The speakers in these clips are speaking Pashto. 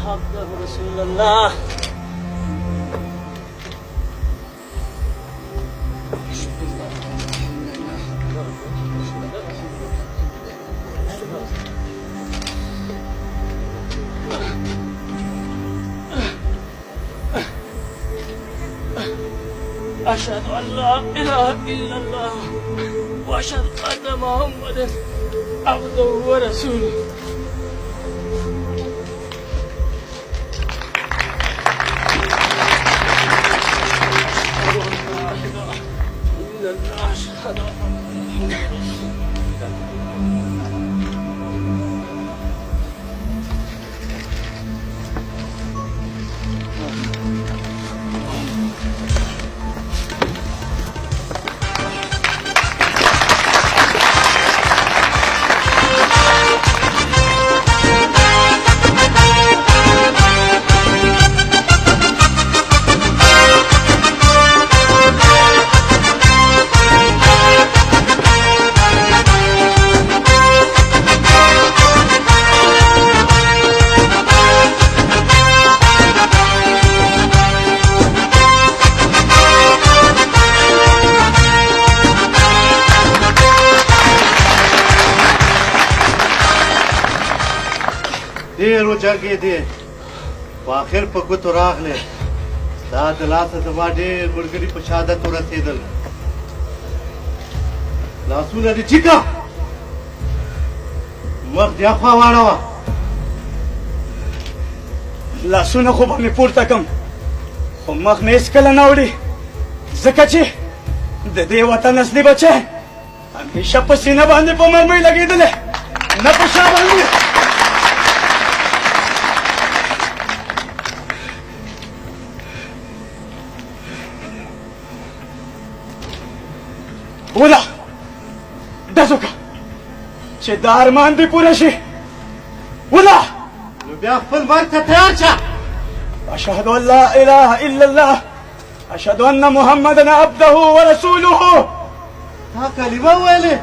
عبده رسول الله. أشهد أن لا إله إلا الله وأشهد أن محمدا عبده ورسوله. أشهد أن لا إله إلا الله أشهد أن محمدا رسول الله. ډېرو جرګې دي په آخر په ګوتو راغلې دا د لاسه زما ډېر ملګري په شهادت ورسېدل لاسونه دې ټیکه مخ دې اخوا واړوه لاسونه خو به مې پورته کړم خو مخ مې هېڅکله نه وړي ځکه چې د دې وطن اصلي بچی همیشه په سینه باندې په مرمۍ لګېدلی نه په شا باندې ولا ډز وکړه چې دا ارمان دې پوره شي ولا نو بیا خپل مرګ ته تیار شه أشهد أن لا إله إلا الله أشهد أن محمدا عبده ورسوله تا کلمه وویلې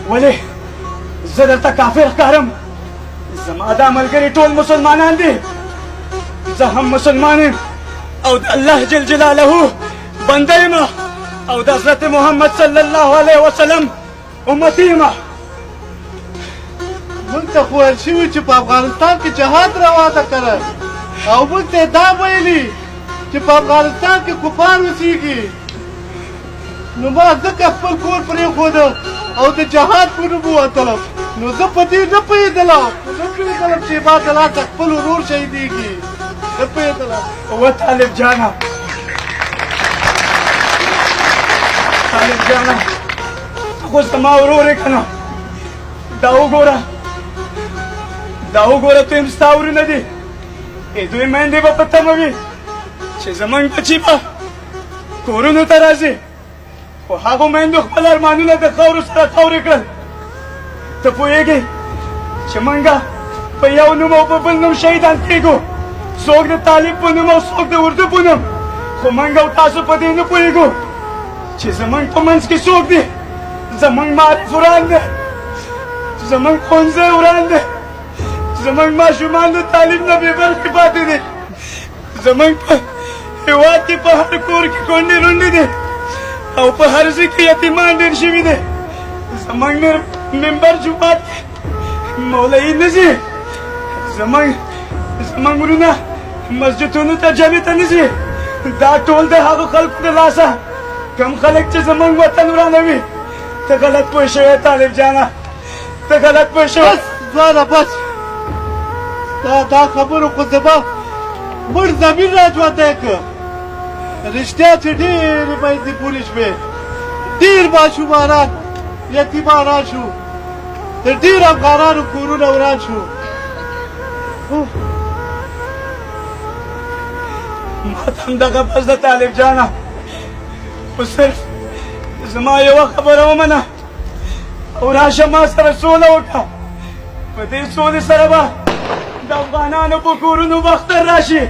ولې زه درته کافر ښکارم زما دا ملګري ټول مسلمانان دي زه هم مسلمان یم او د الله جل جلاله بنده یم او د حضرت محمد صلی الله علیه وسلم امتي یم موږ ته خو ویل شوي چې په افغانستان کې جهاد روا ده کنه او موږ ته دا ویلي چې په افغانستان کې کفار اوسېږي نو ما ځکه خپل کور پرېښوده او د جهاد په نوم ووتلم نو زه په دې نه پوهېدلم نه پوهېدلم چې ما د لاسه خپل ورور شهیدېږي نه پوهېدلم و طالب جانا طالب جانا خو زما ورور یې که نه دا وګوره دا وګوره ته هم ستا ورونه دي دوی میندې به په تمه وي چې زموږ بچي به کورونو ته راځي خو هغو میندو خپل ارمانونه د خاورو سره خاورې کړل ته پوهېږې چې موږ په یو نوم او په بل نوم شهیدان کېږو څوک د طالب په نوم او څوک د اردو په نوم خو موږ او تاسو په دې نه پوهېږو چې زموږ په منځ کې څوک دي زموږ معرف وران دی زموږ ښوونځی وران دی زموږ ماشومان د تعلیم نه بې برخې پاتې دي زموږ په هېواد کې په هر کور کې کونډې رونډې دي او په هر ځای کې یتیمان ډېر شوي دي زموږ ممبر جومات کې مولوي نه ځي زموږ وروڼه مسجدونو ته جمعې ته نه ځي دا ټول د هغو خلکو د لاسه کم خلک چې زموږ وطن ورانوي ته غلط پوه شوی طالب جانه ته غلط پوه شوی بس ځوانه بس دا خبرو خو زما مړ زمین را ژوندی کړ رښتیا چې ډېرې میندې پورې شوې ډېر ماشومانان یتیمانان شو د ډېرو افغانانو کورونه وران شو ما ته همدغه بس د طالب جانه خو صرف زما یوه خبره ومنه او راشه ما سره سوله وکړه په دې سولې سره به د افغانانو په کورونو به اختر راشي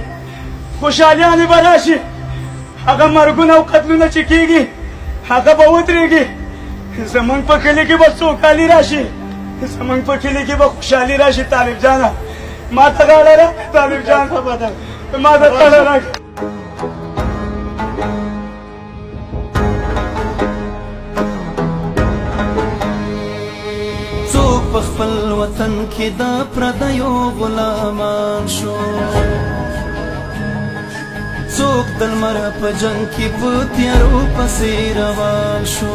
خوشحالیانې به راشي هغه مرګونه او قتلونه چې کېږي هغه به ودرېږي زموږ په کلي کې به سوکالي راشي زمونږ په کلي کې به خوشحالي راشي طالب جانه ما ته غاړه را طالب جان ما ته غاړه را څوک په خپل وطن کې د پردیو غلامان شو څوک د لمر په جنګ کې په تیارو پسې روان شو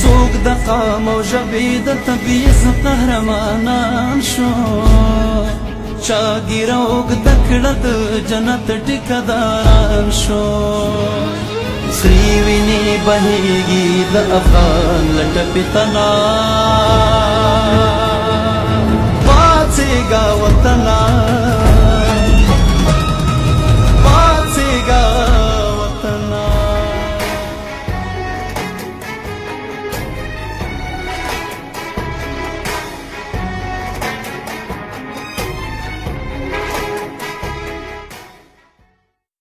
څوک د قام او ژبې د تبعیض قهرمانان شو چا ږیره اوږده کړه د جنت ټیکهداران شو سرې وینې بهېږي د افغان له ټپې تنا پاڅېږه وطنه